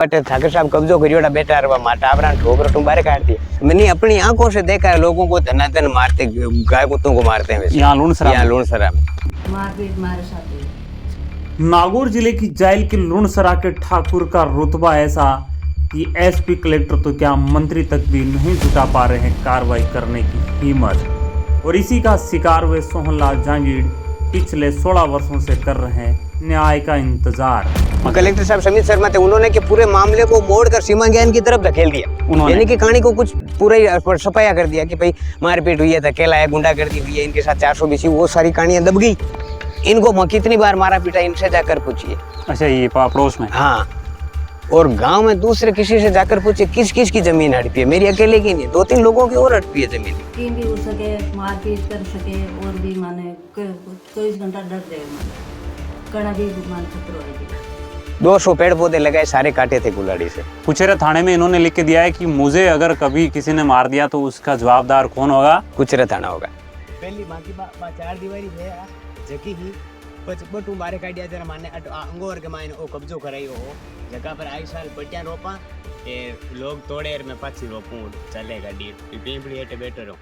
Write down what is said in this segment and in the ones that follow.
But Thakur साहब कब्जो करियोड़ा बेटा रे माटा आपरा ठोकर तुम बारे काट दिए। मैंने अपनी आंखों से देखा है लोगों को धनाधन मारते, गाय कुत्तों को मारते हैं। यहाँ लुणसरा में मारपीट मारे साथ। नागौर जिले की जाइल के लुणसरा के ठाकुर का रुतबा ऐसा कि एसपी कलेक्टर तो क्या मंत्री तक भी नहीं जुटा पा रहे हैं कार्रवाई करने की हिम्मत। और इसी का शिकार हुए सोहनलाल जांगीड़ पिछले 16 वर्षों से कर रहे हैं न्याय का इंतजार। कलेक्टर साहब समित शर्मा थे, उन्होंने के पूरे मामले को मोड़कर सीमा ज्ञान की तरफ धकेल दिया। यानी कि कहानी को कुछ पूरा ही सफाया कर दिया कि भाई मारपीट हुई है, धकेला है, गुंडागर्दी हुई है, इनके साथ 420 वो सारी कहानियां दब गई। इनको कितनी बार मारा पीटा, इनसे जाकर पूछिए। अच्छा, ये पड़ोस में? हाँ, और गांव में दूसरे किसी से जाकर पूछिए किस किस की जमीन हड़पी है। मेरी अकेले की नहीं, 2-3 लोगों की और हड़पी है जमीन। कहीं भी हो सके, मारपीट कर सके और भी माने 24 घंटा डर जाए, माने कड़ा भी मान खतरो है। 200 पेड़ पौधे लगाए, सारे काटे थे कुल्हाड़ी से। कुचेरा थाने में इन्होंने लिख के दिया है कि मुझे अगर कभी किसी ने मार दिया तो उसका जवाबदार कौन होगा? कुचेरा थाना होगा। पहली बाकी 4 दीवारी है जकी ही बटू मारे काटिया जरा माने अंगोर के माने ओ कब्जो करायो हो जगह पर आई साल पटिया रोपा ए लोग तोड़े में पाछी रोपू चले गाड़ी पीपड़ी हेटे बैठो रहो।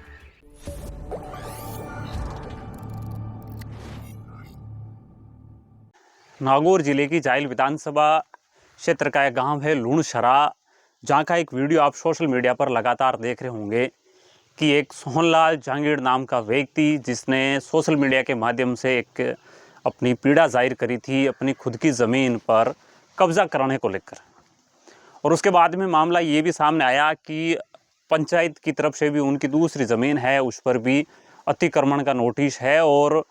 नागौर जिले की जाइल विधानसभा क्षेत्र का एक गांव है लुणसरा, जहां का एक वीडियो आप सोशल मीडिया पर लगातार देख रहे होंगे कि एक सोहनलाल जांगीड़ नाम का व्यक्ति जिसने सोशल मीडिया के माध्यम से एक अपनी पीड़ा जाहिर करी थी अपनी खुद की ज़मीन पर कब्ज़ा कराने को लेकर। और उसके बाद में मामला ये भी सामने आया कि पंचायत की तरफ से भी उनकी दूसरी ज़मीन है, उस पर भी अतिक्रमण का नोटिस है। और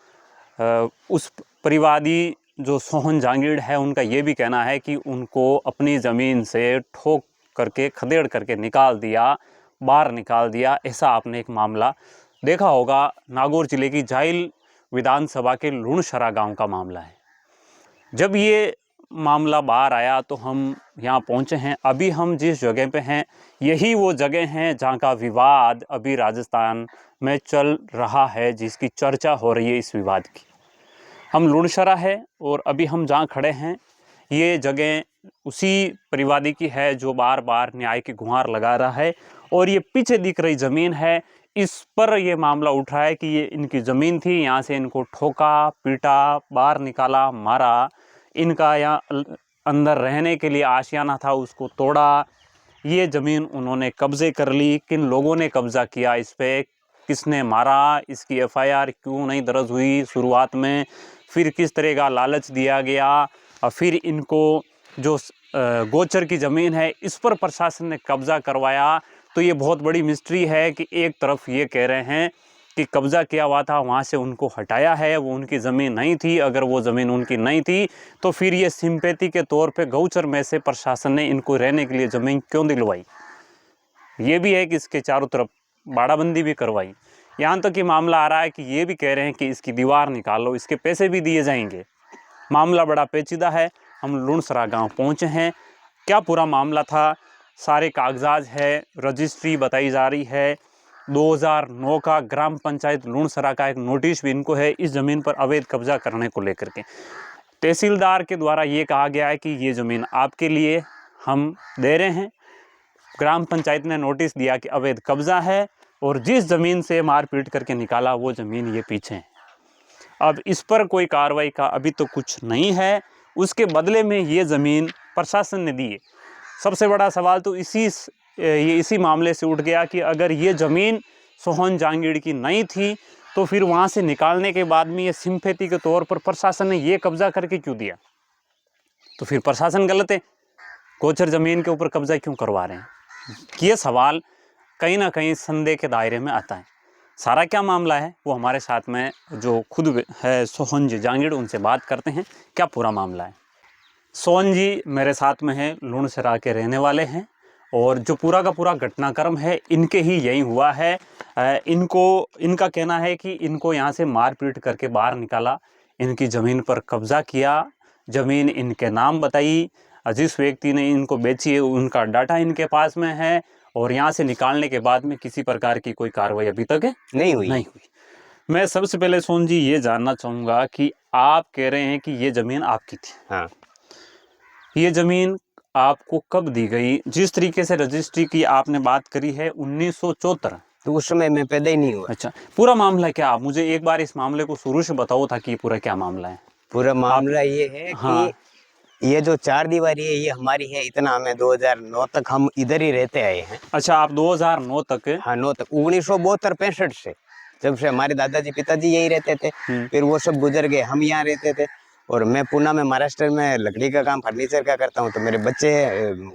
उस परिवादी जो सोहन जांगीड़ है उनका ये भी कहना है कि उनको अपनी ज़मीन से ठोक करके खदेड़ करके निकाल दिया, बाहर निकाल दिया। ऐसा आपने एक मामला देखा होगा। नागौर जिले की जाइल विधानसभा के लुणसरा गांव का मामला है। जब ये मामला बाहर आया तो हम यहाँ पहुँचे हैं। अभी हम जिस जगह पे हैं यही वो जगह हैं जहाँ का विवाद अभी राजस्थान में चल रहा है, जिसकी चर्चा हो रही है इस विवाद की। हम लुणसरा है और अभी हम जहाँ खड़े हैं ये जगह उसी परिवादी की है जो बार बार न्याय की गुहार लगा रहा है। और ये पीछे दिख रही ज़मीन है, इस पर ये मामला उठ रहा है कि ये इनकी ज़मीन थी, यहाँ से इनको ठोका, पीटा, बाहर निकाला, मारा। इनका यहाँ अंदर रहने के लिए आशियाना था, उसको तोड़ा। ये ज़मीन उन्होंने कब्ज़े कर ली। किन लोगों ने कब्ज़ा किया इस पर, किसने मारा, इसकी एफआईआर क्यों नहीं दर्ज हुई शुरुआत में, फिर किस तरह का लालच दिया गया, और फिर इनको जो गोचर की ज़मीन है इस पर प्रशासन ने कब्ज़ा करवाया। तो ये बहुत बड़ी मिस्ट्री है कि एक तरफ ये कह रहे हैं कि कब्ज़ा किया हुआ था, वहाँ से उनको हटाया है, वो उनकी ज़मीन नहीं थी। अगर वो ज़मीन उनकी नहीं थी तो फिर ये सिंपैथी के तौर पे गौचर में से प्रशासन ने इनको रहने के लिए ज़मीन क्यों दिलवाई। ये भी है कि इसके चारों तरफ बाड़ाबंदी भी करवाई। यहाँ तक कि मामला आ रहा है कि ये भी कह रहे हैं कि इसकी दीवार निकालो, इसके पैसे भी दिए जाएंगे। मामला बड़ा पेचीदा है। हम लुणसरा गांव पहुँचे हैं। क्या पूरा मामला था, सारे कागजात है, रजिस्ट्री बताई जा रही है। 2009 का ग्राम पंचायत लुणसरा का एक नोटिस भी इनको है इस ज़मीन पर अवैध कब्जा करने को लेकर के। तहसीलदार के द्वारा ये कहा गया है कि ये ज़मीन आपके लिए हम दे रहे हैं। ग्राम पंचायत ने नोटिस दिया कि अवैध कब्जा है, और जिस ज़मीन से मारपीट करके निकाला वो ज़मीन ये पीछे है। अब इस पर कोई कार्रवाई का अभी तो कुछ नहीं है। उसके बदले में ये ज़मीन प्रशासन ने दी है। सबसे बड़ा सवाल तो इसी मामले से उठ गया कि अगर ये ज़मीन सोहन जांगीड़ की नहीं थी तो फिर वहाँ से निकालने के बाद में ये सिंपैथी के तौर पर प्रशासन ने ये कब्ज़ा करके क्यों दिया। तो फिर प्रशासन गलत है, गोचर ज़मीन के ऊपर कब्ज़ा क्यों करवा रहे हैं। ये सवाल कहीं ना कहीं संदेह के दायरे में आता है। सारा क्या मामला है वो हमारे साथ में जो खुद है सोहन जी जांगीड़, उनसे बात करते हैं क्या पूरा मामला है। सोहन जी मेरे साथ में हैं, लुणसरा के रहने वाले हैं, और जो पूरा का पूरा घटनाक्रम है इनके ही यही हुआ है। इनका कहना है कि इनको यहाँ से मारपीट करके बाहर निकाला, इनकी ज़मीन पर कब्ज़ा किया, ज़मीन इनके नाम बताई, जिस व्यक्ति ने इनको बेची है उनका डाटा इनके पास में है, और यहाँ से निकालने के बाद में किसी प्रकार की कोई कार्रवाई अभी तक नहीं हुई। मैं सबसे पहले सोहन जी ये जानना चाहूँगा कि आप कह रहे हैं कि ये ज़मीन आपकी थी। हाँ। ये ज़मीन आपको कब दी गई? जिस तरीके से रजिस्ट्री की आपने बात करी है 1974। तो उस समय मैं पैदा ही नहीं हुआ। अच्छा, पूरा मामला क्या, आप मुझे एक बार इस मामले को शुरू से बताओ ताकि ये पूरा क्या मामला है। पूरा मामला ये है हाँ। कि ये जो 4 दीवारी है ये हमारी है, इतना हमें 2009 तक हम इधर ही रहते आए हैं। अच्छा, आप 2009 तक? हाँ 9 तक, 1972-65 से, जब से हमारे दादाजी पिताजी यही रहते थे। फिर वो सब गुजर गए, हम यहाँ रहते थे। और मैं पुणे में, महाराष्ट्र में लकड़ी का काम, फर्नीचर का करता हूँ। तो मेरे बच्चे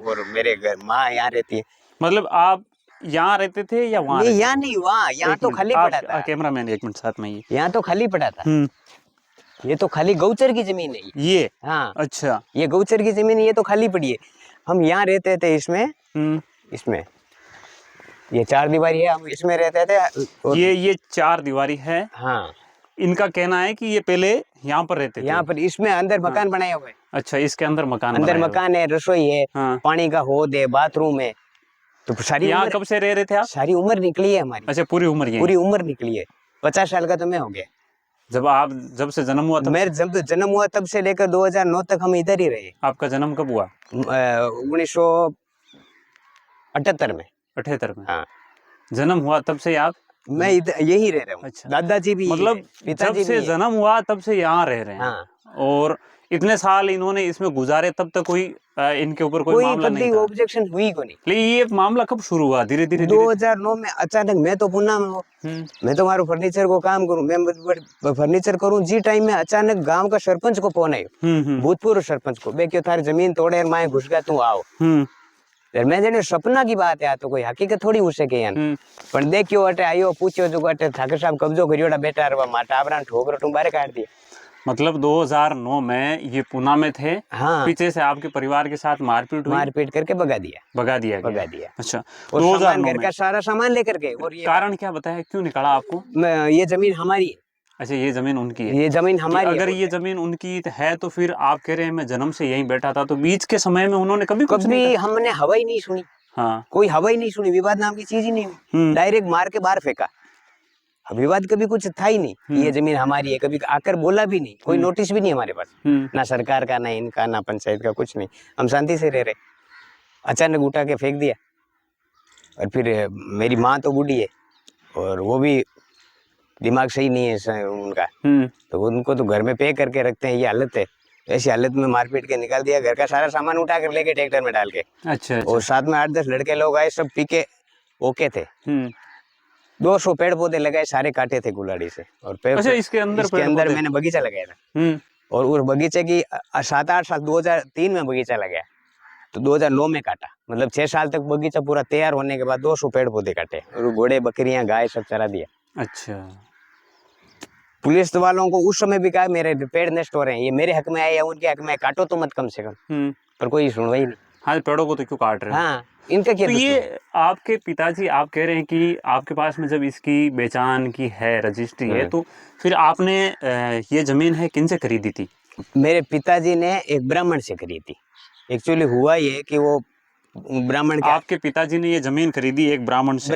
और मेरे घर माँ यहाँ रहती है। मतलब आप यहाँ रहते थे या वहाँ? नहीं, यहाँ नहीं, वहाँ, यहाँ तो खाली पड़ा था। कैमरामैन एक मिनट साथ में, ये यहाँ तो खाली पड़ा था। ये तो खाली गौचर की जमीन है ये। हाँ, अच्छा, ये गौचर की जमीन, ये तो खाली पड़ी है। हम यहाँ रहते थे इसमें। इसमें ये 4 दीवारी है, हम इसमें रहते थे। और ये 4 दीवारी है। हाँ, इनका कहना है कि ये पहले यहाँ पर रहते थे। यहाँ पर इसमें अंदर मकान बनाए हुए हैं। अच्छा, इसके अंदर मकान अंदर बनाया हुआ मकान है, रसोई है, हाँ। पानी का होद है, बाथरूम है। तो सारी यहाँ उम्र, कब से रह रहे थे आप? सारी उम्र निकली है हमारी। अच्छा, पूरी उम्र ये? पूरी उम्र निकली है। 50 साल का तो मैं हो गया। जब से जन्म हुआ तब? मेरे जब जन्म हुआ तब से लेकर 2009 तक हम इधर ही रहे। आपका जन्म कब हुआ? 1978 में। 78 में? हाँ, जन्म हुआ तब से आप? मैं इधर यही रह रहा हूँ। अच्छा। दादाजी भी, मतलब जब पिताजी से भी। जन्म हुआ तब से यहाँ रह रहे हैं। हाँ, और इतने साल इन्होंने इसमें गुजारे, तब तक कोई इनके ऊपर कोई मामला नहीं था? ऑब्जेक्शन हुई को नहीं। लेकिन ये मामला कब शुरू हुआ? धीरे धीरे 2009 में अचानक, मैं तो पुणे में हूँ, मैं तो हमारे फर्नीचर को काम करूँ, मैं फर्नीचर करूँ, जी टाइम में अचानक गांव का सरपंच को फोन आयो, भूतपूर्व सरपंच को, बे क्यों थारी जमीन तोड़े माए घुस गया, तू आओ। यार मैं जाने सपना की बात है, तो कोई हकीकत थोड़ी हो सके यार। पर देखियो अटे आयो, पूछ्यो जो अटे ठाकर साहब कब्जो करियोड़ा बेटा रे, माटा आवरा ठोकर तुम बाहर काट दिए। मतलब 2009 में ये पुणे में थे। हाँ, पीछे से आपके परिवार के साथ मारपीट हुई? मारपीट करके भगा दिया भगा दिया अच्छा। और 2009 घर का सारा सामान लेकर के। और ये कारण क्या बताया, क्यों निकाला आपको? ये जमीन हमारी है। अच्छा, ये जमीन उनकी है? ये जमीन हमारी अगर है। ये जमीन उनकी है तो फिर आप कह रहे हैं मैं जन्म से यहीं बैठा था, तो बीच के समय में उन्होंने कभी कुछ नहीं कभी हमने हवा ही नहीं सुनी। हाँ, कोई हवा ही नहीं सुनी, विवाद नाम की चीज ही नहीं हुई, डायरेक्ट मार के बाहर फेंका। विवाद कभी कुछ था ही नहीं, ये जमीन हमारी है, कभी आकर बोला भी नहीं, कोई नोटिस भी नहीं हमारे पास, ना सरकार का, ना इनका, ना पंचायत का, कुछ नहीं। हम शांति से रह रहे, अचानक उठा के फेंक दिया। और फिर मेरी माँ तो बूढ़ी है और वो भी दिमाग सही नहीं है उनका, तो उनको तो घर में पे करके रखते हैं। ये हालत है, ऐसी हालत में मारपीट के निकाल दिया, घर का सारा सामान उठा कर लेके ट्रैक्टर में डाल के। अच्छा। और साथ में 8-10 लड़के लोग आए, सब पी के ओके थे। 200 पेड़ पौधे लगाए, सारे काटे थे कुल्हाड़ी से। और अच्छा, इसके अंदर मैंने बगीचा लगाया था। और उस बगीचे की 7-8 साल, 2003 में बगीचा लगाया, तो 2009 में काटा। मतलब 6 साल तक बगीचा पूरा तैयार होने के बाद 200 पेड़ पौधे काटे, और घोड़े, बकरियां, गाय सब चरा दिया। अच्छा। पुलिस वालों को उस समय भी कहा मेरे पेड़ नष्ट हो रहे हैं, ये मेरे हक में आए या उनके हक में, काटो तो मत कम से कम। पर कोई सुनवाई नहीं। हाँ, पेड़ों को तो क्यों काट रहे हो? हाँ, इनका क्या? तो ये आपके पिताजी, आप कह रहे हैं कि आपके पास में जब इसकी पहचान की है, रजिस्ट्री है, तो फिर आपने ये जमीन है किन से खरीदी थी? मेरे पिताजी ने एक ब्राह्मण से खरीदी। एक्चुअली हुआ ये कि वो ब्राह्मण, आपके पिताजी ने ये जमीन खरीदी एक ब्राह्मण से?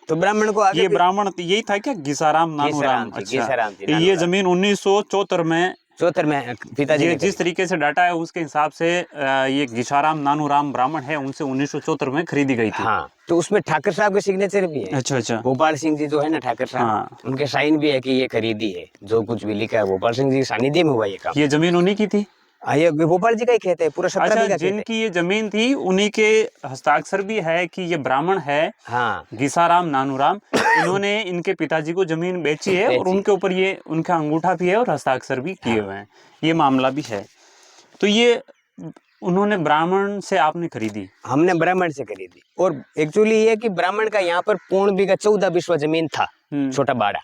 तो ब्राह्मण को ये ब्राह्मण यही था क्या, घिसाराम नानूराम? अच्छा, ये जमीन 1974 में पिताजी ने, जिस तरीके से डाटा है उसके हिसाब से ये घिसाराम नानूराम ब्राह्मण है, उनसे 1974 में खरीदी गई थी। हाँ, तो उसमें ठाकर साहब के सिग्नेचर भी है। अच्छा। गोपाल सिंह जी जो है ना ठाकर साहब, हाँ। उनके साइन भी है कि ये खरीदी है, जो कुछ भी लिखा है गोपाल सिंह जी के सानिध्य में हुआ ये काम। ये जमीन उन्हीं की थी? ये गोपाल जी का ही खेत है, पूरा 17 बीघा खेत है। जिनकी ये जमीन थी उन्हीं के हस्ताक्षर भी है कि ये ब्राह्मण है। हाँ, घिसाराम नानूराम, इन्होंने इनके पिताजी को जमीन बेची है और उनके ऊपर ये उनका अंगूठा भी है और हस्ताक्षर भी किए हुए हैं, ये मामला भी है। तो ये उन्होंने ब्राह्मण से आपने खरीदी? हमने ब्राह्मण से खरीदी। और एक्चुअली ये कि ब्राह्मण का यहाँ पर 14 बीघा 14 बिस्वा जमीन था, छोटा बाड़ा।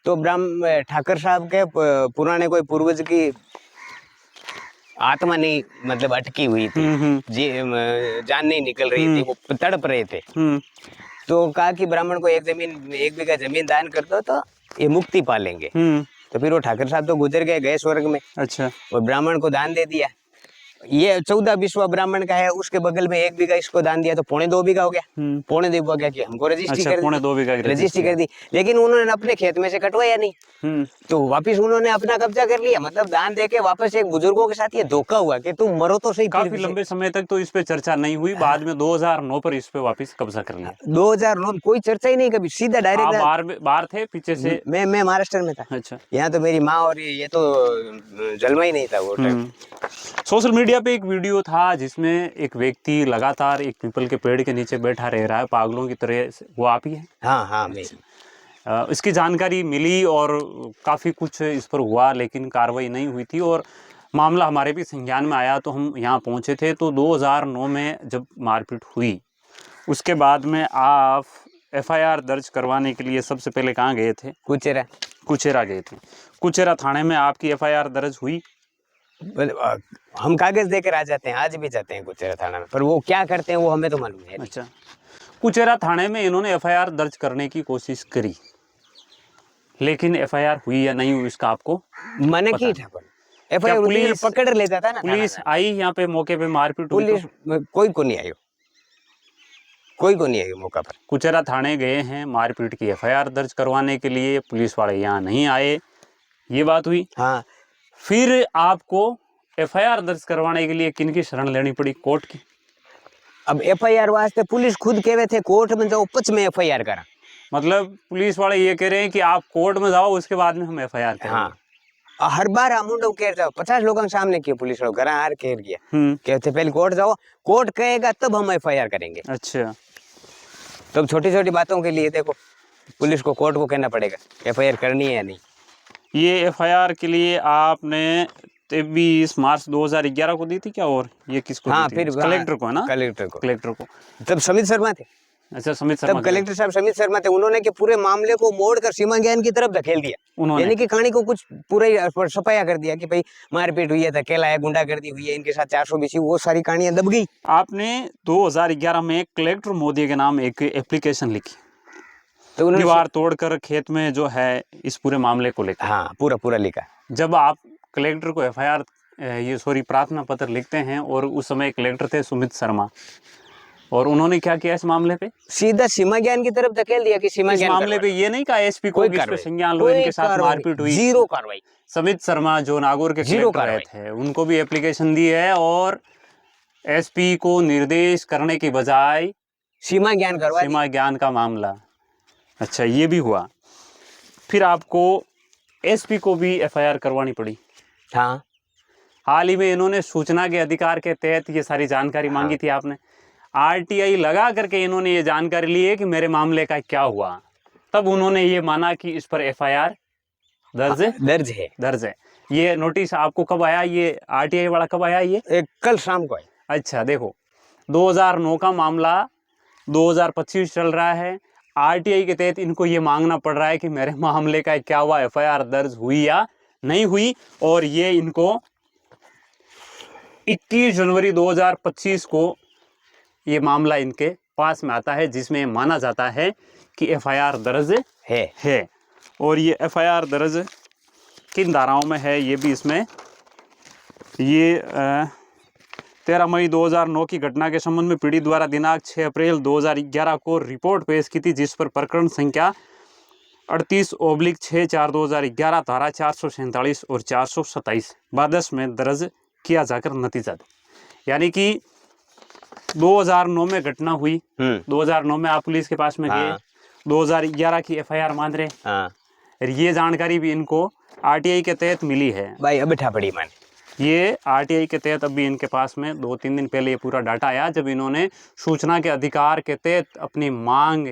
तो ब्राह्मण ठाकर साहब के पुराने कोई पूर्वज की आत्मा नहीं, मतलब अटकी हुई थी, जान नहीं निकल रही थी, वो तड़प रहे थे। तो कहा कि ब्राह्मण को 1 बीघा जमीन दान कर दो तो ये मुक्ति पालेंगे। तो फिर वो ठाकर साहब तो गुजर गए स्वर्ग में। अच्छा। और ब्राह्मण को दान दे दिया। ये 14 विश्व ब्राह्मण का है, उसके बगल में 1 बीघा इसको दान दिया तो 2.25 बीघा हो गया। 2.25 बीघा की हमको रजिस्ट्री अच्छा, कर दी, 2.25 बीघा की रजिस्ट्री कर दी, लेकिन उन्होंने अपने खेत में से कटवाया नहीं, तो वापिस उन्होंने अपना कब्जा कर लिया। मतलब दान देके वापस एक बुजुर्गों के साथ ये धोखा हुआ कि तुम मरो तो सही। काफी लंबे समय तक तो इस पे चर्चा नहीं हुई, बाद में 2009 पर इस पे वापस कब्जा कर लिया। 2009 कोई चर्चा ही नहीं, कभी सीधा आप डायरेक्ट। बाहर थे पीछे से? मैं महाराष्ट्र में था। अच्छा, यहाँ तो मेरी माँ और ये तो जन्मा ही नहीं था वो टाइम। सोशल मीडिया पे एक वीडियो था जिसमें एक व्यक्ति लगातार एक पीपल के पेड़ के नीचे बैठा रह रहा है पागलों की तरह, वो आप ही है? हाँ मैं। इसकी जानकारी मिली और काफ़ी कुछ इस पर हुआ, लेकिन कार्रवाई नहीं हुई थी और मामला हमारे भी संज्ञान में आया तो हम यहाँ पहुँचे थे। तो 2009 में जब मारपीट हुई उसके बाद में आप FIR दर्ज करवाने के लिए सबसे पहले कहाँ गए थे? कुचेरा गए थे। कुचेरा थाने में आपकी FIR दर्ज हुई? हम कागज देकर आ जाते हैं, आज भी जाते हैं कुचेरा थाना में, पर वो क्या करते हैं वो हमें तो मालूम है। अच्छा, कुचेरा थाने में इन्होंने FIR दर्ज करने की कोशिश करी, लेकिन FIR हुई या नहीं हुई इसका आपको मैंने की था, पर FIR पुलिस पकड़ ले जाता ना। पुलिस आई यहाँ पे मौके पे मारपीट हुई? पुलिस कोई को नहीं आई, कोई को नहीं आई मौका पर। कुचेरा थाने गए हैं मारपीट की FIR दर्ज करवाने के लिए, पुलिस वाले यहाँ नहीं आए, ये बात हुई। हाँ, फिर आपको FIR दर्ज करवाने के लिए किन की शरण लेनी पड़ी? कोर्ट की। अब FIR वास्ते पुलिस खुद कहे थे कोर्ट में जाओ, पच में FIR करा। मतलब पुलिस वाले ये कह रहे हैं कि आप कोर्ट में जाओ, उसके बाद में हम FIR करेंगे। हाँ, हर बार हम मुंडो कह जाओ, 50 लोगों के सामने किए पुलिस वालों, घर हार कह गया, कहते पहले कोर्ट जाओ, कोर्ट कहेगा तब हम FIR करेंगे। अच्छा, तब छोटी छोटी बातों के लिए देखो पुलिस को, कोर्ट को कहना पड़ेगा FIR करनी है या नहीं। ये FIR के लिए आपने 23 मार्च 2011 को दी थी क्या? और ये किसको हाँ, दी थी? फिर कलेक्टर को है ना? कलेक्टर को। तब समित शर्मा थे। अच्छा, समित शर्मा, तब कलेक्टर साहब समित शर्मा थे। उन्होंने के पूरे मामले को मोड़कर सीमा ज्ञान की तरफ धकेल दिया, यानी कि कहानी को कुछ पूरा ही सफाया कर दिया कि भाई मारपीट हुई है, धकेला है, गुंडागर्दी हुई है, इनके साथ 400 बीसी, वो सारी कहानियां दब गई। आपने 2011 में कलेक्टर मोदी के नाम एक एप्लीकेशन लिखी, तो दीवार तोड़कर खेत में जो है, इस पूरे मामले को लेकर। हाँ, पूरा लिखा। जब आप कलेक्टर को FIR प्रार्थना पत्र लिखते हैं, और उस समय कलेक्टर थे सुमित शर्मा, और उन्होंने क्या किया इस मामले पे? सीधा सीमा ज्ञान की तरफ धकेल दिया कि सीमा ज्ञान मामले पे ये नहीं कहा SP को इस पे संज्ञान लो, इनके साथ मारपीट हुई, जीरो कार्रवाई। समित शर्मा जो नागौर के कलेक्टर थे, उनको भी एप्लीकेशन दी है, और SP को निर्देश करने की बजाय सीमा ज्ञान का मामला। अच्छा, ये भी हुआ। फिर आपको SP को भी FIR करवानी पड़ी। हाँ, हाल ही में इन्होंने सूचना के अधिकार के तहत ये सारी जानकारी मांगी थी आपने, RTI लगा करके इन्होंने ये जानकारी ली है कि मेरे मामले का क्या हुआ, तब उन्होंने ये माना कि इस पर FIR दर्ज है। ये नोटिस आपको कब आया? ये RTI वाला कब आया? ये कल शाम को आया। अच्छा, देखो 2009 का मामला 2025 चल रहा है, RTI के तहत इनको ये मांगना पड़ रहा है कि मेरे मामले का क्या हुआ, FIR दर्ज हुई या नहीं हुई। और ये इनको 21 जनवरी 2025 को ये मामला इनके पास में आता है, जिसमें माना जाता है कि FIR दर्ज है। और ये FIR दर्ज किन धाराओं में है ये भी इसमें, ये 13 मई 2009 की घटना के संबंध में पीड़ित द्वारा दिनांक 6 अप्रैल 2011 को रिपोर्ट पेश की थी, जिस पर प्रकरण संख्या 38/6/4/2011 धारा 447 और 427 बादश में दर्ज किया जाकर नतीजा दे। यानी कि 2009 में घटना हुई, 2009 में आप पुलिस के पास में गए, 2011 की FIR मान रहे, ये जानकारी भी इनको RTI के तहत मिली है। भाई अब बैठा पड़ी मान, ये RTI के तहत अभी इनके पास में 2-3 दिन पहले ये पूरा डाटा आया, जब इन्होंने सूचना के अधिकार के तहत अपनी मांग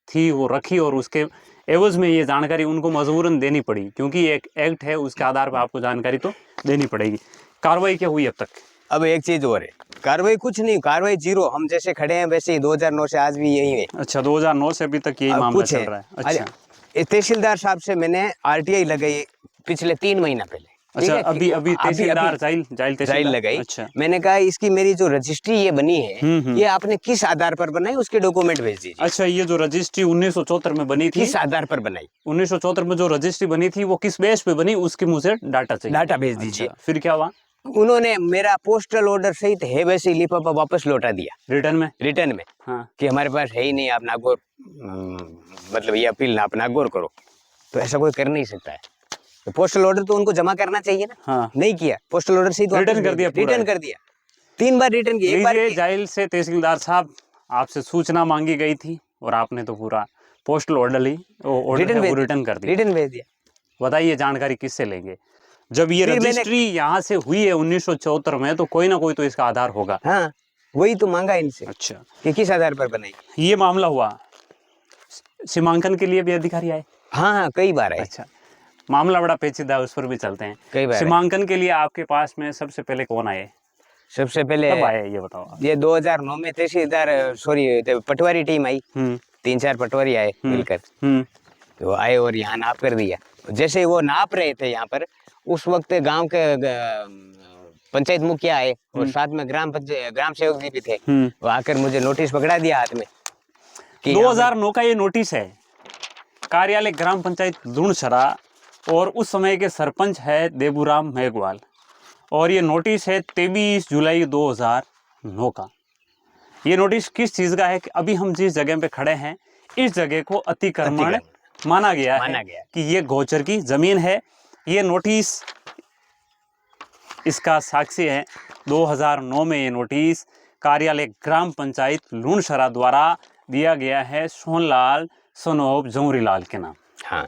थी वो रखी, और उसके एवज में ये जानकारी उनको मजबूरन देनी पड़ी, क्योंकि एक एक्ट है, उसके आधार पर आपको जानकारी तो देनी पड़ेगी। कार्रवाई क्या हुई अब तक? अब एक चीज और है, कार्रवाई कुछ नहीं, कार्रवाई जीरो। हम जैसे खड़े हैं वैसे ही 2009 से आज भी यही है। अच्छा, 2009 से अभी तक यही मामला चल रहा है। अच्छा, तहसीलदार साहब से मैंने RTI लगाई पिछले 3 महीना पहले। अच्छा, अभी तहसीलदार जाइल लगाई। अच्छा, मैंने कहा इसकी मेरी जो रजिस्ट्री ये बनी है, ये आपने किस आधार पर बनाई, उसके डॉक्यूमेंट भेज दीजिए। अच्छा, ये जो रजिस्ट्री 1974 में बनी थी, किस आधार पर बनाई? 1974 में जो रजिस्ट्री बनी थी वो किस बेस पे बनी, उसके मुझे डाटा चाहिए, डाटा भेज दीजिए। फिर क्या हुआ? उन्होंने मेरा पोस्टल ऑर्डर सहित है वैसे ही लिफाफा वापस लौटा दिया रिटर्न में हाँ। कि हमारे पास है ही नहीं, आप नागौर मतलब ये अपील आप नागौर करो। तो ऐसा कोई कर नहीं सकता है। तो पोस्टल ऑर्डर तो उनको जमा करना चाहिए ना। हाँ। नहीं किया, पोस्टल ऑर्डर सहित रिटर्न कर दिया, रिटर्न कर दिया। 3 बार रिटर्न किया, एक बार लीजिए जाइल से तहसीलदार साहब आपसे सूचना मांगी गई थी और आपने तो पूरा पोस्टल ऑर्डर रिटर्न कर दिया। रिटर्न भेज दिया। बताइए जानकारी किससे लेंगे? जब ये फिर रजिस्ट्री यहाँ से हुई है 1974 में, तो कोई ना कोई तो इसका आधार होगा। हाँ, वही तो मांगा इनसे अच्छा, कि किस आधार पर बनाई। ये मामला हुआ, सीमांकन के लिए भी अधिकारी आए? हाँ हाँ, कई बार है। अच्छा, मामला बड़ा पेचीदा है, उस पर भी चलते हैं। कई बार सीमांकन के लिए आपके पास में सबसे पहले कौन आए? सबसे पहले कब आए ये बताओ आप? ये 2009 में तहसीलदार पटवारी टीम आई, 3-4 पटवारी आए मिलकर। तो आए और यहाँ नाप कर दिया। जैसे वो नाप रहे थे यहाँ पर, उस वक्त गांव के पंचायत मुखिया आए और साथ में ग्राम सेवक जी भी थे। वो आकर मुझे नोटिस पकड़ा दिया हाथ में कि 2009 का ये नोटिस है, कार्यालय ग्राम पंचायत लुणसरा, और उस समय के सरपंच है देबूराम मेघवाल, और ये नोटिस है 23 जुलाई 2009 का। ये नोटिस किस चीज़ का है कि अभी हम जिस जगह पे खड़े हैं, इस जगह को अतिक्रमण माना गया है कि ये गोचर की जमीन है। ये नोटिस इसका साक्षी है 2009 में ये नोटिस कार्यालय ग्राम पंचायत लुणसरा द्वारा दिया गया है सोनलाल सनोब जौहरीलाल के नाम। हाँ,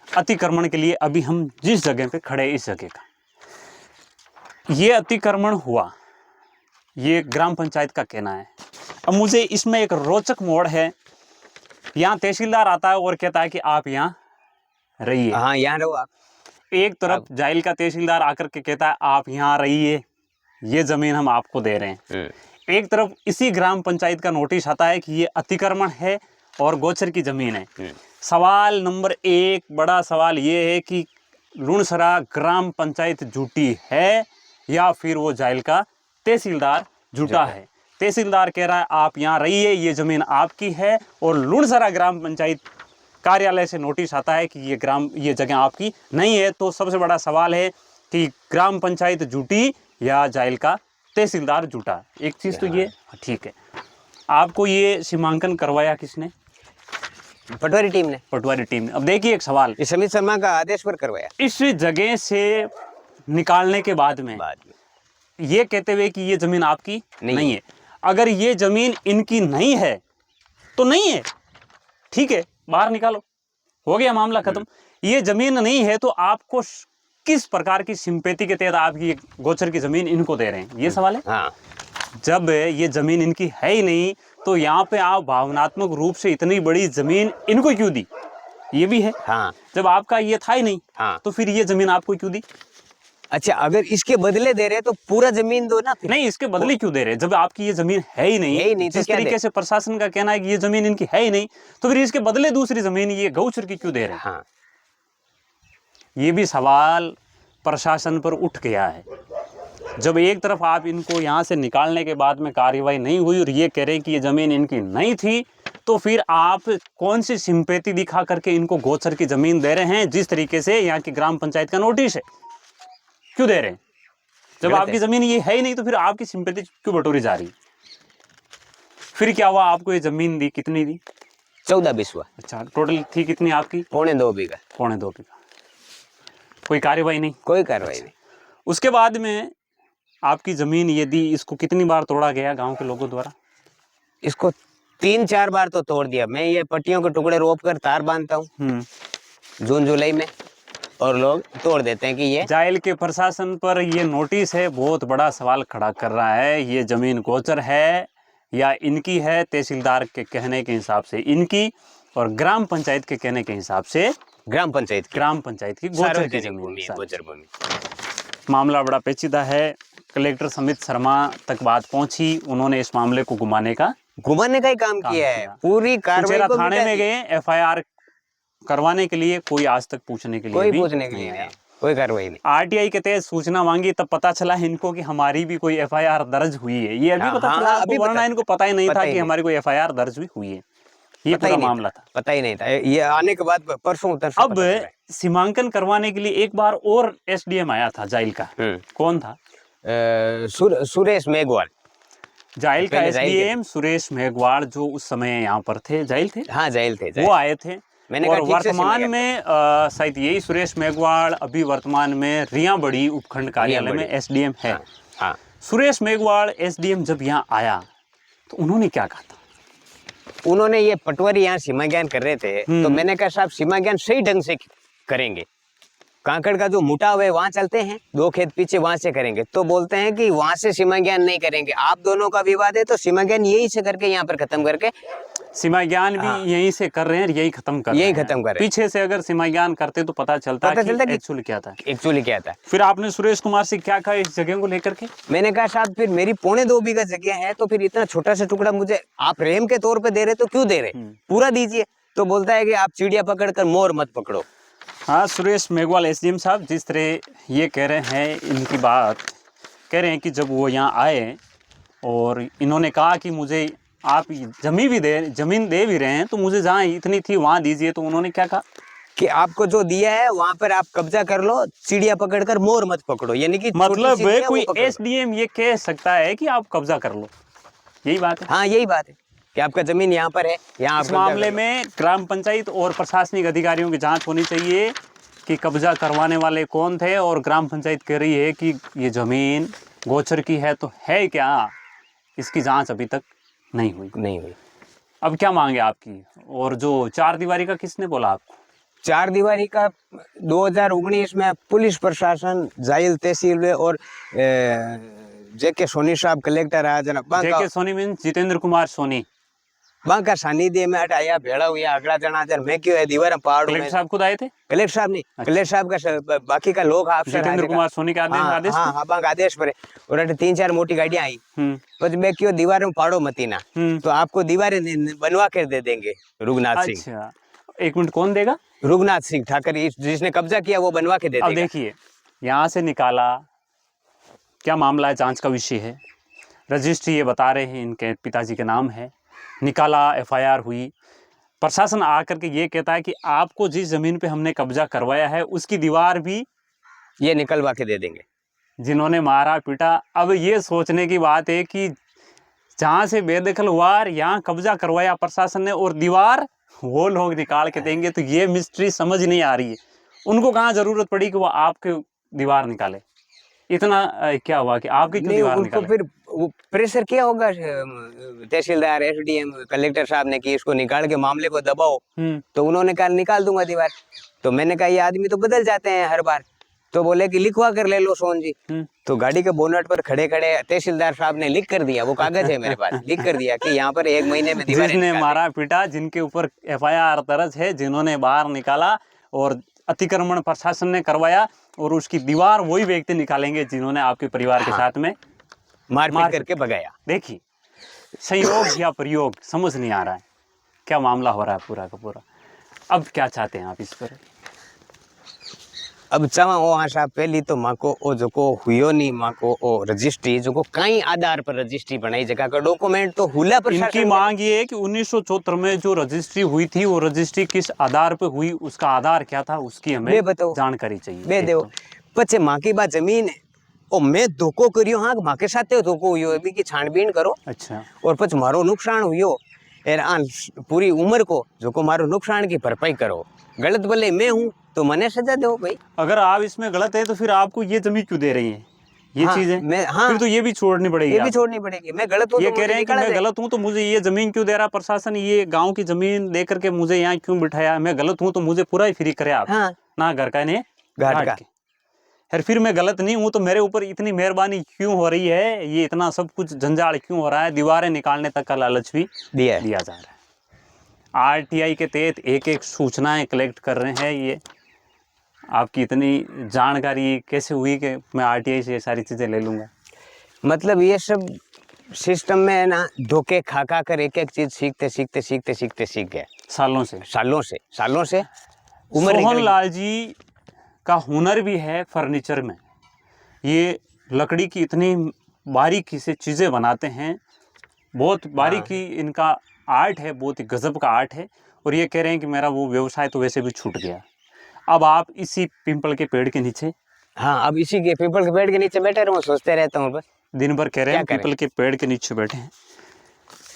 अतिक्रमण के लिए अभी हम जिस जगह पे खड़े, इस जगह का ये अतिक्रमण हुआ, ये ग्राम पंचायत का कहना है। अब मुझे इसमें एक रोचक मोड़ है, यहाँ तहसीलदार आता है और कहता है कि आप यहाँ रहिए। हाँ, यहाँ रहो आप। एक तरफ जाइल का तहसीलदार आकर के कहता है आप यहाँ रहिए, ये जमीन हम आपको दे रहे हैं। एक तरफ इसी ग्राम पंचायत का नोटिस आता है कि ये अतिक्रमण है और गोचर की जमीन है। सवाल नंबर 1, बड़ा सवाल ये है कि लुणसरा ग्राम पंचायत झूठी है या फिर वो जाइल का तहसीलदार झूठा है? तहसीलदार कह रहा है आप यहाँ रहिए, ये जमीन आपकी है, और लुणसरा ग्राम पंचायत कार्यालय से नोटिस आता है कि ये जगह आपकी नहीं है। तो सबसे बड़ा सवाल है कि ग्राम पंचायत झूठी या जाइल का तहसीलदार झूठा? एक चीज़ तो ये ठीक है। आपको ये सीमांकन करवाया किसने? पटवारी टीम ने। पटवारी टीम ने। अब देखिए एक सवाल, ये समित शर्मा का आदेश पर करवाया। इस जगह से निकालने के बाद में ये कहते हुए कि ये जमीन आपकी नहीं है। अगर ये जमीन इनकी नहीं है तो नहीं है, ठीक है, बाहर निकालो, हो गया मामला खत्म। ये जमीन नहीं है तो आपको किस प्रकार की सिंपैथी के तहत आप ये गोचर की जमीन इनको दे रहे हैं, ये सवाल है। हाँ। जब ये जमीन इनकी है ही नहीं तो यहाँ पे आप भावनात्मक रूप से इतनी बड़ी जमीन इनको क्यों दी? ये भी है। हाँ। जब आपका ये था ही नहीं, हाँ, तो फिर ये जमीन आपको क्यों दी? अच्छा, अगर इसके बदले दे रहे तो पूरा जमीन दो ना फिर। नहीं, इसके बदले क्यों दे रहे? जब आपकी ये जमीन है ही नहीं, तो जिस तरीके से प्रशासन का कहना है कि ये जमीन इनकी है ही नहीं, तो फिर इसके बदले दूसरी जमीन ये गौचर की क्यों दे रहे हैं? हाँ। ये भी सवाल प्रशासन पर उठ गया है। जब एक तरफ आप इनको यहाँ से निकालने के बाद में कार्रवाई नहीं हुई और ये कह रहे हैं कि ये जमीन इनकी नहीं थी, तो फिर आप कौन सी सिंपैथी दिखा करके इनको गोचर की जमीन दे रहे हैं? जिस तरीके से यहाँ की ग्राम पंचायत का नोटिस है, क्यों दे रहे हैं? जब आपकी जमीन ये है ही नहीं तो फिर आपकी सिंपैथी क्यों बटोरी जा रही? फिर क्या हुआ? आपको ये जमीन दी, कितनी दी? 14 बिस्वा। अच्छा, टोटल थी कितनी आपकी? 2.25 बीघा। 2.25 बीघा। कोई कार्रवाई नहीं? कोई कार्रवाई नहीं। उसके बाद में आपकी जमीन ये दी, इसको कितनी बार तोड़ा गया गांव के लोगों द्वारा? इसको 3-4 बार तो तोड़ दिया। मैं ये पट्टियों के टुकड़े रोप कर तार बांधता हूँ जून जुलाई में, और लोग तोड़ देते हैं कि ये जाइल के प्रशासन पर ये नोटिस है, बहुत बड़ा सवाल खड़ा कर रहा है। ये जमीन गोचर है या इनकी है? तहसीलदार के कहने के हिसाब से इनकी, और ग्राम पंचायत के कहने के हिसाब से ग्राम पंचायत की गोचर की जमीन। मामला बड़ा पेचीदा है। कलेक्टर समित शर्मा तक बात पहुंची, उन्होंने इस मामले को घुमाने का ही काम किया है। पूरी कार्रवाई को थाने में गए एफआईआर करवाने के लिए, कोई आज तक पूछने के लिए कोई पूछने के लिए नहीं, कोई कार्रवाई नहीं। आरटीआई के तहत सूचना मांगी, तब पता चला इनको कि हमारी भी कोई एफआईआर दर्ज हुई है। ये अभी पता चला, वरना इनको पता ही नहीं था कि हमारी कोई एफआईआर दर्ज हुई है। ये पूरा मामला था, पता ही नहीं था। ये आने के बाद परसों अब सीमांकन करवाने के लिए एक बार और एसडीएम आया था जाइल का। कौन था? सुरेश मेघवाल। जाइल का पहले जाइल के- एसडीएम सुरेश मेघवाल जो उस समय यहाँ पर थे, जाइल थे, हाँ जाइल थे, वो आए थे। मैंने और कहा ठीक से वर्तमान सीमा में शायद यही सुरेश मेघवाल अभी वर्तमान में रिया बड़ी उपखंड कार्यालय में बड़ी। एसडीएम है। हाँ, हाँ। सुरेश मेघवाल एसडीएम जब यहाँ आया तो उन्होंने क्या कहा था? उन्होंने ये पटवारी यहाँ सीमा ज्ञान कर रहे थे, तो मैंने कहा साहब सीमा ज्ञान सही ढंग से करेंगे, कांकड़ का जो मुटाव है वहां चलते हैं, 2 खेत पीछे वहां से करेंगे। तो बोलते हैं कि वहां से सीमा ज्ञान नहीं करेंगे, आप दोनों का विवाद है तो सीमा ज्ञान यही से करके यहाँ पर खत्म करके सीमा ज्ञान भी हाँ। यहीं से कर रहे हैं, यही खत्म कर यही रहे हैं। खत्म कर रहे हैं। पीछे से अगर सीमा ज्ञान करते तो पता चलता कि एक्चुअली क्या था। एक्चुअली क्या था। फिर आपने सुरेश कुमार से क्या कहा इस जगह को लेकर के? मैंने कहा साहब फिर मेरी 2.25 बीघा जगह है, तो फिर इतना छोटा सा टुकड़ा मुझे आप रेम के तौर पे दे रहे तो क्यों दे रहे, पूरा दीजिए। तो बोलता है कि आप चिड़िया पकड़कर मोर मत पकड़ो। हाँ, सुरेश मेघवाल एसडीएम साहब जिस तरह ये कह रहे हैं, इनकी बात कह रहे हैं कि जब वो यहाँ आए और इन्होंने कहा कि मुझे आप जमीन दे भी रहे हैं तो मुझे जहाँ इतनी थी वहाँ दीजिए, तो उन्होंने क्या कहा कि आपको जो दिया है वहां पर आप कब्जा कर लो, चिड़िया पकड़कर मोर मत पकड़ो। यानी कि मतलब छोटी सी है, कोई वो पकड़ लो। एसडीएम ये कह सकता है कि आप कब्जा कर लो, यही बात है। हाँ यही बात है कि आपका जमीन यहाँ पर है, यहाँ इस आप कब्जा मामले कर लो। में ग्राम पंचायत और प्रशासनिक अधिकारियों की जांच होनी चाहिए कि कब्जा करवाने वाले कौन थे, और ग्राम पंचायत कह रही है कि ये जमीन गोचर की है तो है क्या, इसकी जांच अभी तक नहीं हुई। नहीं हुई। अब क्या मांगे आपकी? और जो 4 दीवारी का किसने बोला आपको? 4 दीवारी का 2019 में पुलिस प्रशासन, जाइल तहसील में और जेके सोनी साहब कलेक्टर आया जना जेके सोनी मीन जितेंद्र कुमार सोनी, बांका सानिध्य में हटाया भेड़ा हुआ अगला जना जन मैं क्यों है दीवार पहाड़ कलेक्टर में। साहब खुद आए थे? कलेक्टर साहब नहीं, कलेक्टर साहब का बाकी का लोग अफसर जितेंद्र कुमार सोनी का आदेश हाँ हाँ बांका आदेश पर है। और अटे 3-4 मोटी गाड़ियां आई, बस मैं क्यों दीवार में पाड़ो मती ना, तो आपको दीवारें बनवा कर दे देंगे रुगनाथ सिंह। अच्छा, एक मिनट, कौन देगा? रुगनाथ सिंह ठाकर जिसने कब्जा किया वो बनवा के दे अब देगा। देखिए यहाँ से निकाला, क्या मामला है, जांच का विषय है। रजिस्ट्री ये बता रहे हैं इनके पिताजी के नाम है, निकाला, एफआईआर हुई, प्रशासन आकर के ये कहता है कि आपको जिस जमीन पे हमने कब्जा करवाया है उसकी दीवार भी ये निकलवा के दे देंगे। जिन्होंने मारा पीटा। अब ये सोचने की बात है कि जहाँ से बेदखल हुआ यहाँ कब्जा करवाया प्रशासन ने और दीवार वो लोग निकाल के देंगे, तो ये मिस्ट्री समझ नहीं आ रही है। उनको कहाँ जरूरत पड़ी कि वो आपके दीवार निकाले? इतना क्या हुआ कि आपकी क्यों दीवार उनको निकाले? फिर वो प्रेशर किया होगा तहसीलदार, एसडीएम, कलेक्टर साहब ने कि इसको निकाल के मामले को दबाओ, तो उन्होंने कहा निकाल दूंगा दीवार। तो मैंने कहा ये आदमी तो बदल जाते हैं हर बार, तो बोले कि लिखवा कर ले लो सोन जी। तो गाड़ी के बोनट पर खड़े खड़े तहसीलदार साहब ने लिख कर दिया, वो कागज है मेरे पास, लिख कर दिया कि यहाँ पर 1 महीने में दीवार जिसने मारा पीटा, जिनके ऊपर एफआईआर दर्ज है, जिन्होंने बाहर निकाला और अतिक्रमण प्रशासन ने करवाया, और उसकी दीवार वही व्यक्ति निकालेंगे जिन्होंने आपके परिवार के साथ में मारपीट करके भगाया। देखिए संयोग या प्रयोग समझ नहीं आ रहा है, क्या मामला हो रहा है पूरा का पूरा। अब क्या चाहते हैं आप इस पर? अब चवा ओ हाँ साहब पहली तो माँ को ओ जो को हुयो नहीं, माँ को ओ रजिस्ट्री जो को कई आधार पर रजिस्ट्री बनाई, जगह का डॉक्यूमेंट तो हुला पर। इनकी मांग ये है कि 1974 में जो रजिस्ट्री हुई थी वो रजिस्ट्री किस आधार पे हुई, उसका आधार क्या था, उसकी हमें जानकारी चाहिए। बे दो पचे माँ की बात जमीन है ओ मैं धोखो करियो, हाँ माँ के साथ धोखो हुयो अभी की छानबीन करो। अच्छा, और पछ मारो नुकसान हुयो एर आ पूरी उम्र को जो को मारो नुकसान की भरपाई करो। गलत भले मैं हूँ तो मने सजा दो भाई। अगर आप इसमें गलत है तो फिर आपको ये जमीन क्यों दे रही है? ये हाँ, चीज है। हाँ, फिर तो ये भी छोड़नी पड़ेगी। ये भी छोड़नी पड़ेगी। मैं गलत हूँ ये तो कह रहे हैं कि मैं गलत हूँ तो मुझे ये जमीन क्यों दे रहा प्रशासन, ये गांव की जमीन दे करके मुझे यहाँ क्यों बिठाया, मैं गलत हूँ तो मुझे पूरा ही फ्री करे आप। हाँ, ना घर का ने घाट का। यार फिर मैं गलत नहीं हूँ तो मेरे ऊपर इतनी मेहरबानी क्यों हो रही है, ये इतना सब कुछ जंजाल क्यों हो रहा है, दीवारें निकालने तक का लालच भी दिया जा रहा है। आरटीआई के तहत एक एक सूचनाएं कलेक्ट कर रहे हैं। ये आपकी इतनी जानकारी कैसे हुई कि मैं आरटीआई से ये सारी चीज़ें ले लूँगा? मतलब ये सब सिस्टम में ना धोखे खा कर एक एक चीज सीखते सीख गए सालों से उम्र। सोहन लाल जी का हुनर भी है फर्नीचर में, ये लकड़ी की इतनी बारीकी से चीज़ें बनाते हैं, बहुत बारीकी इनका आर्ट है, बहुत ही गजब का आर्ट है। और ये कह रहे हैं कि मेरा वो व्यवसाय तो वैसे भी छूट गया। अब आप इसी पिंपल के पेड़ के नीचे हाँ, अब इसी के पीपल के पेड़ के नीचे बैठे रहूं, सोचते रहता हूँ बस। दिन भर कह रहे हैं क्या पीपल के पेड़ के नीचे बैठे हैं।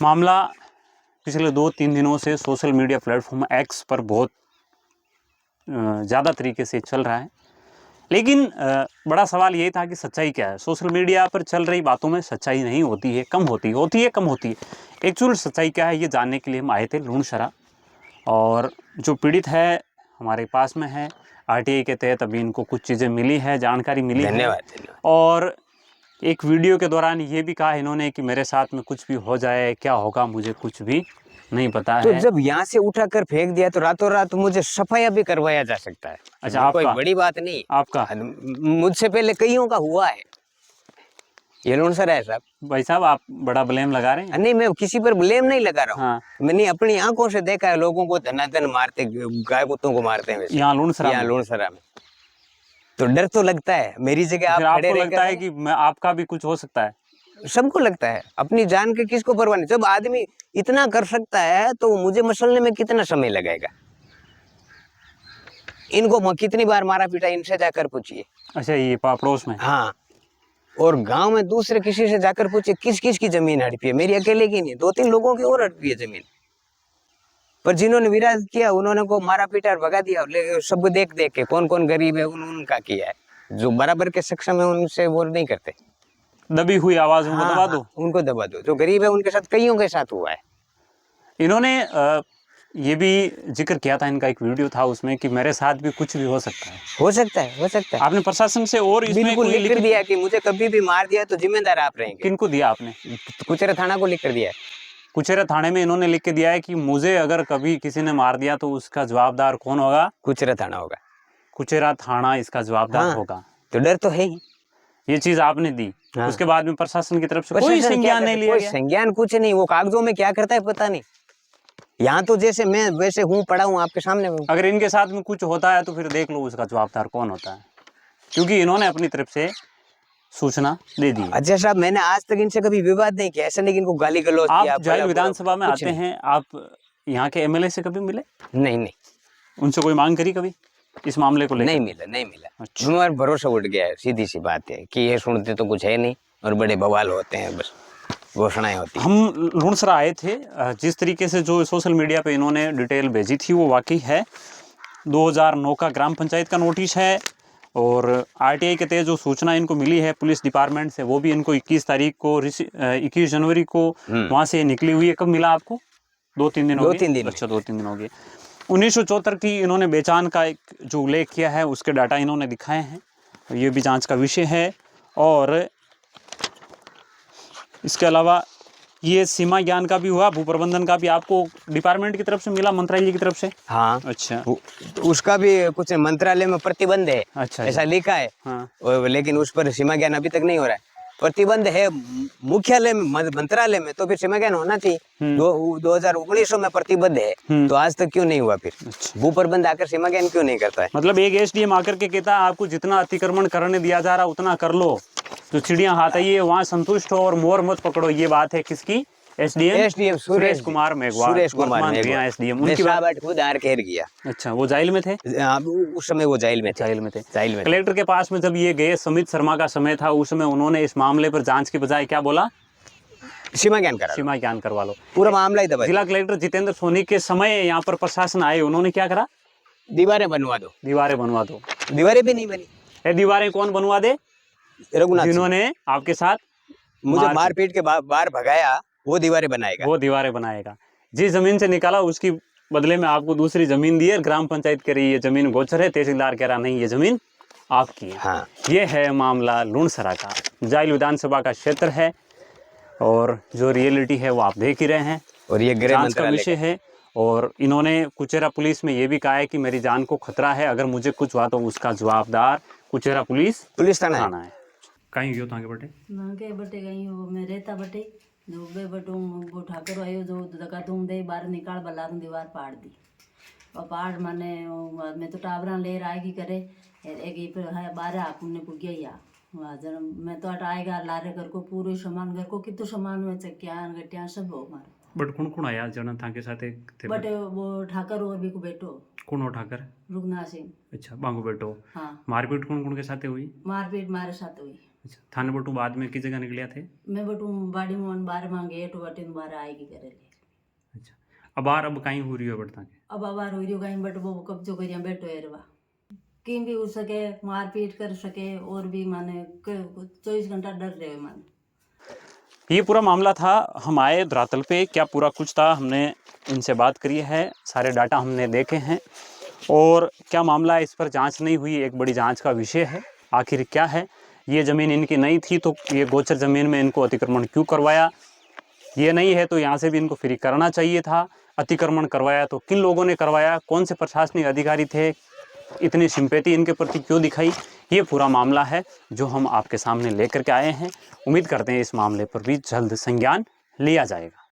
मामला पिछले 2-3 दिनों से सोशल मीडिया प्लेटफॉर्म एक्स पर बहुत ज़्यादा तरीके से चल रहा है, लेकिन बड़ा सवाल ये था कि सच्चाई क्या है। सोशल मीडिया पर चल रही बातों में सच्चाई नहीं होती है, कम होती है, कम होती है। एक्चुअल सच्चाई क्या है ये जानने के लिए हम आए थे लूणसरा, और जो पीड़ित है हमारे पास में है। आरटीआई के तहत अभी इनको कुछ चीज़ें मिली है, जानकारी मिली है, धन्यवाद। और एक वीडियो के दौरान ये भी कहा इन्होंने कि मेरे साथ में कुछ भी हो जाए, क्या होगा मुझे कुछ भी नहीं पता तो है। जब यहाँ से उठाकर फेंक दिया तो रातों रात मुझे सफाया भी करवाया जा सकता है। अच्छा, ये कोई आपका? बड़ी बात नहीं। आपका? मुझसे पहले कईयों का हुआ है। ये लूणसरा है साहब। भाई साहब, आप बड़ा ब्लेम लगा रहे हैं। नहीं, मैं किसी पर ब्लेम नहीं लगा रहा हूँ। हाँ। मैंने अपनी आंखों से देखा है लोगों को धनाधन मारते, गाय कुत्तों को मारते हैं वैसे। यहाँ लूणसरा यहाँ में? लूणसरा में तो डर तो लगता है। मेरी जगह आप फिर खड़े आपको रह लगता है कि मैं आपका भी कुछ हो सकता है? सबको लगता है। अपनी जान के किसको परवाह नहीं। जब आदमी इतना कर सकता है तो मुझे मसलने में कितना समय लगेगा। इनको कितनी बार मारा पीटा, इनसे जाकर पूछिए। अच्छा, ये पड़ोस में? हाँ, और गांव में दूसरे किसी से जाकर पूछिए किस किस की जमीन हड़पी है। मेरी अकेले की नहीं, 2-3 लोगों की और हड़पी है जमीन। पर जिन्होंने विराज किया उन्होंने को मारा पीटा और भगा दिया। सब देख देख के कौन कौन गरीब है उनका किया है। जो बराबर के सक्षम है उनसे वो नहीं करते। दबी हुई आवाज़ों को दबा दो। उनको दबा दो। जो गरीब है उनके साथ कईयों के साथ हुआ है। इन्होंने ये भी जिक्र किया था, इनका एक वीडियो था उसमें कि मेरे साथ भी कुछ भी हो सकता है। हो सकता है, हो सकता है। आपने प्रशासन से और इसमें बिल्कुल कोई लिख कर दिया कि मुझे कभी भी मार दिया तो जिम्मेदार आप रहेंगे। किनको दिया आपने? कुचेरा थाना को लिख कर दिया है। कुचेरा थाने में इन्होंने लिख के दिया है कि मुझे अगर कभी किसी ने मार दिया तो उसका जवाबदार कौन होगा? कुचेरा थाना होगा। कुचेरा थाना इसका जवाबदार हाँ, होगा। तो डर तो है ही। ये चीज आपने दी। हाँ। उसके बाद में प्रशासन की तरफ से कोई प्रशासन क्या संज्ञान नहीं करता? लिया कोई गया। संज्ञान कुछ नहीं। वो कागजों में क्या करता है पता नहीं। यहाँ तो जैसे मैं वैसे हूँ, पड़ा हूँ आपके सामने हूँ। अगर इनके साथ में कुछ होता है तो फिर देख लो उसका जवाबदार कौन होता है, क्योंकि इन्होंने अपनी तरफ से सूचना दे दी है। अच्छा साहब, मैंने आज तक इनसे कभी विवाद नहीं किया। ऐसा नहीं कि इनको गाली गलौज किया। आप जायल बोला, विधानसभा में कुछ आते नहीं। हैं, आप यहाँ के एमएलए से कभी मिले? नहीं नहीं, उनसे कोई मांग करी कभी इस मामले को लेकर? नहीं मिला, नहीं मिला। अच्छा। हमारा भरोसा उठ गया है। सीधी सी बात है कि ये सुनते तो कुछ है नहीं और बड़े बवाल होते हैं, बस घोषणाएं होती हैं। हम लूणसरा आए थे। जिस तरीके से जो सोशल मीडिया पे इन्होंने डिटेल भेजी थी वो वाकई है। 2009 का ग्राम पंचायत का नोटिस है, और आरटीआई के तहत जो सूचना इनको मिली है पुलिस डिपार्टमेंट से वो भी इनको 21 तारीख को 21 जनवरी को वहाँ से निकली हुई है। कब मिला आपको? 2-3 दिन हो गए? 2-3 दिन। अच्छा, 2-3 दिन हो गए। 1974 की इन्होंने बेचान का एक जो उल्लेख किया है उसके डाटा इन्होंने दिखाए हैं। ये भी जांच का विषय है। और इसके अलावा ये सीमा ज्ञान का भी हुआ, भू प्रबंधन का भी आपको डिपार्टमेंट की तरफ से मिला, मंत्रालय की तरफ से? हाँ। अच्छा। उसका भी कुछ मंत्रालय में प्रतिबंध है। अच्छा, ऐसा लिखा है। हाँ। लेकिन उस पर सीमा ज्ञान अभी तक नहीं हो रहा है। प्रतिबंध है मुख्यालय में, मंत्रालय में, तो फिर सीमा ज्ञान होना चाहिए। 2019 में प्रतिबंध है तो आज तक क्यों नहीं हुआ? फिर भू प्रबंध आकर सीमा ज्ञान क्यों नहीं करता है? मतलब एक एसडीएम आकर के कहता है आपको जितना अतिक्रमण करने दिया जा रहा है उतना कर लो, जो चिड़िया हाथ आई है वहाँ संतुष्ट हो और मोर मत पकड़ो। ये बात है किसकी? SDM Suresh Kumar Meghwal, SDM. उनकी बात खुद आर कह गया। अच्छा, वो जेल में थे? उस समय वो जेल में थे। जेल में। कलेक्टर के पास में जब ये गए, समित शर्मा का समय था, उस समय उन्होंने इस मामले पर जांच के बजाय क्या बोला? सीमा ज्ञान करा, सीमा ज्ञान करवा लो। पूरा मामला ही दबा। जिला कलेक्टर जितेंद्र सोनी के समय यहाँ पर प्रशासन आए, उन्होंने क्या करा? दीवारें बनवा दो। दीवारें बनवा दो। दीवारें भी नहीं बनी। ये दीवारें कौन बनवा दे? रघुनाथ, जिन्होंने आपके साथ मुझे मारपीट के बाहर भगाया, वो दीवारें बनाएगा। वो दीवारें बनाएगा। जिस जमीन से निकाला उसकी बदले में आपको दूसरी जमीन दी है। ग्राम पंचायत कह रही ये जमीन गोचर है, तहसीलदार कह रहा नहीं ये जमीन आपकी है। हाँ। ये है मामला लूणसरा का। जायल विधानसभा का क्षेत्र है और जो रियलिटी है वो आप देख ही रहे हैं। और ये गृह जांच का मंत्रालय विषय है। और इन्होंने कुचेरा पुलिस में ये भी कहा है कि मेरी जान को खतरा है, अगर मुझे कुछ हुआ तो उसका जवाबदार कुचेरा पुलिस थाना है। कहीं गयो आगे बढ़े के बटे गई हो मैं रहता बटे जो बे बटू वो ठाकर आयो जो दका तुम दे बाहर निकाल बला दीवार पाड़ दी और पाड़ माने मैं तो टावरा ले आएगी करे एक है 12 आपने पुगिया या मैं तो हटाएगा लारे घर को पूरे सामान घर को कितो सामान में चक्कियां गट्टियां सब हो मारो बट कौन आया जन था के साथ एक थे बट वो ठाकर और भी को बेटो कौन उठाकर? रुगना सिंह। अच्छा, बांगो बेटो। हाँ, मारपीट कौन के साथ हुई? मारपीट मारे साथ हुई। अच्छा, थाने बटू बाद में किस जगह निकलिया थे? मैं बटू बाड़ी मोहन बार मांगे तो बटिन बार आएगी करे ले। अच्छा, अब कहीं हो रही है बटता के? अब आवार हो रही हो कहीं बट वो कब्जो करिया बैठो एरवा किम भी हो सके मारपीट कर सके और भी माने 24 घंटा डर रहे माने। ये पूरा मामला था। हम आए धरातल पे, क्या पूरा कुछ था हमने इनसे बात करी है, सारे डाटा हमने देखे हैं और क्या मामला है इस पर जांच नहीं हुई, एक बड़ी जांच का विषय है। आखिर क्या है, ये ज़मीन इनकी नहीं थी तो ये गोचर ज़मीन में इनको अतिक्रमण क्यों करवाया, ये नहीं है तो यहाँ से भी इनको फ्री करना चाहिए था। अतिक्रमण करवाया तो किन लोगों ने करवाया, कौन से प्रशासनिक अधिकारी थे, इतनी सिंपैथी इनके प्रति क्यों दिखाई, ये पूरा मामला है जो हम आपके सामने लेकर के आए हैं। उम्मीद करते हैं इस मामले पर भी जल्द संज्ञान लिया जाएगा।